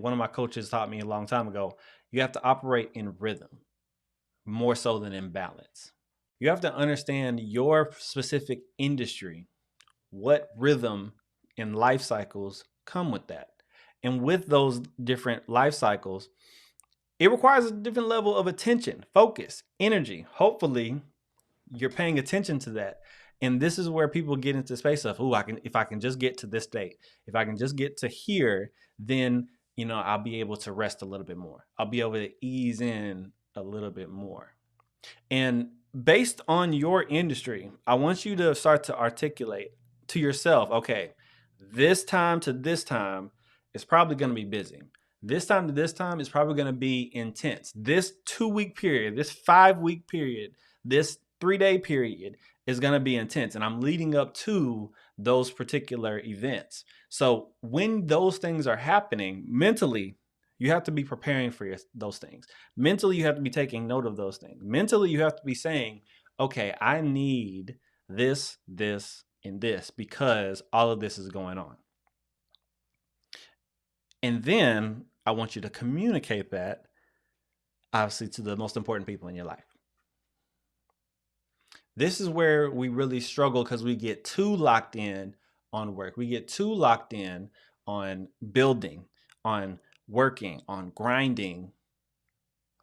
one of my coaches taught me a long time ago, you have to operate in rhythm more so than in balance. You have to understand your specific industry, what rhythm and life cycles come with that. And with those different life cycles, it requires a different level of attention, focus, energy. Hopefully, you're paying attention to that. And this is where people get into space of, oh, if I can just get to this state, if I can just get to here, then I'll be able to rest a little bit more. I'll be able to ease in a little bit more. And based on your industry, I want you to start to articulate to yourself, okay, this time to this time is probably going to be busy. This time to this time is probably going to be intense. This 2-week period, this 5-week period, this 3-day period is going to be intense. And I'm leading up to those particular events. So when those things are happening mentally, you have to be preparing for those things. Mentally, you have to be taking note of those things. Mentally, you have to be saying, okay, I need this, this, and this because all of this is going on. And then I want you to communicate that, obviously, to the most important people in your life. This is where we really struggle because we get too locked in on work. We get too locked in on building, on working, on grinding,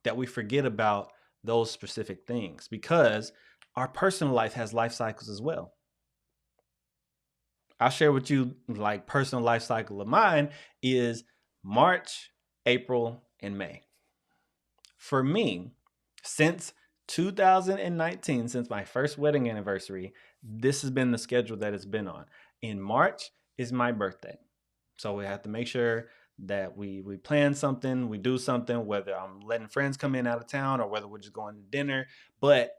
that we forget about those specific things because our personal life has life cycles as well. I'll share with you, like, personal life cycle of mine is March, April, and May. For me, since 2019, since my first wedding anniversary, this has been the schedule that it's been on. In March is my birthday. So we have to make sure that we plan something, we do something, whether I'm letting friends come in out of town or whether we're just going to dinner. But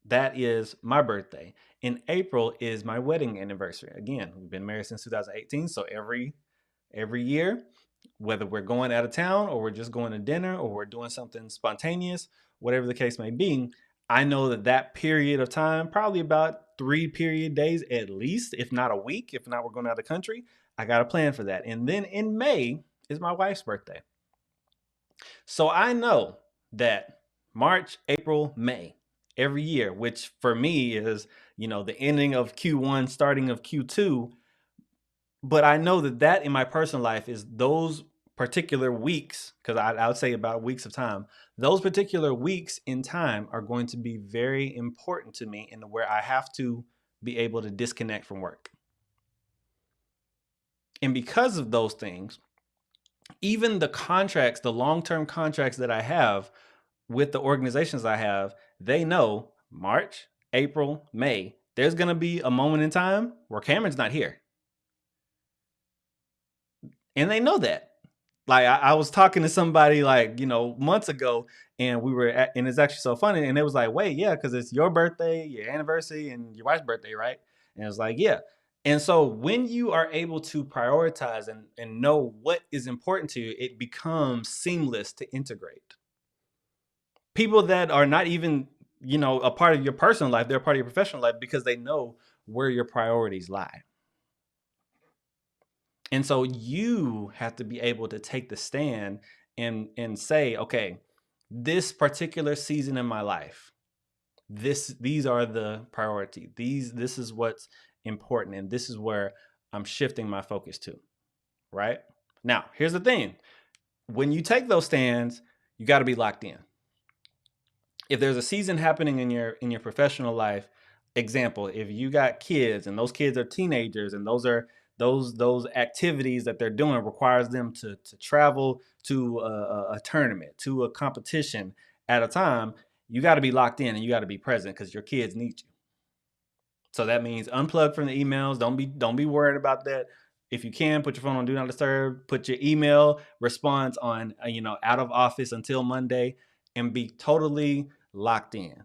that is my birthday. In April is my wedding anniversary. Again, we've been married since 2018. So every year, whether we're going out of town or we're just going to dinner or we're doing something spontaneous, whatever the case may be, I know that period of time, probably about 3 period days at least, if not a week, if not we're going out of the country, I got a plan for that. And then in May is my wife's birthday. So I know that March, April, May, every year, which for me is, the ending of Q1, starting of Q2. But I know that in my personal life is those particular weeks, because I would say about weeks of time, those particular weeks in time are going to be very important to me in where I have to be able to disconnect from work. And because of those things, even the contracts, the long-term contracts that I have with the organizations I have, they know March, April, May, there's going to be a moment in time where Cameron's not here. And they know that. Like I was talking to somebody months ago, and and it's actually so funny. And it was like, wait, yeah, because it's your birthday, your anniversary, and your wife's birthday, right? And it's like, yeah. And so when you are able to prioritize and know what is important to you, it becomes seamless to integrate. People that are not even, a part of your personal life, they're a part of your professional life because they know where your priorities lie. And so you have to be able to take the stand and say, okay, this particular season in my life, these are the priority. This is what's important, and this is where I'm shifting my focus to. Right? Now, here's the thing. When you take those stands, you got to be locked in. If there's a season happening in your professional life, example, if you got kids and those kids are teenagers and those activities that they're doing requires them to travel to a tournament, to a competition at a time, you got to be locked in and you got to be present because your kids need you. So that means unplug from the emails. Don't be worried about that. If you can, put your phone on do not disturb, put your email response on out of office until Monday, and be totally locked in.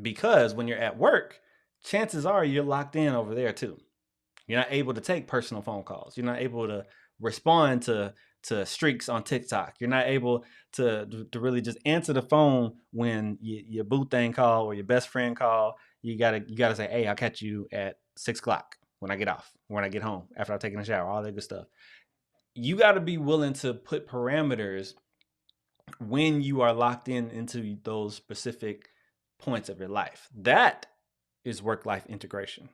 Because when you're at work, chances are you're locked in over there too. You're not able to take personal phone calls. You're not able to respond to streaks on TikTok. You're not able to really just answer the phone when your boo thing call or your best friend call. You gotta say, hey, I'll catch you at 6 o'clock when I get off, when I get home after I've taken a shower, all that good stuff. you got to be willing to put parameters when you are locked in into those specific points of your life. That is work-life integration.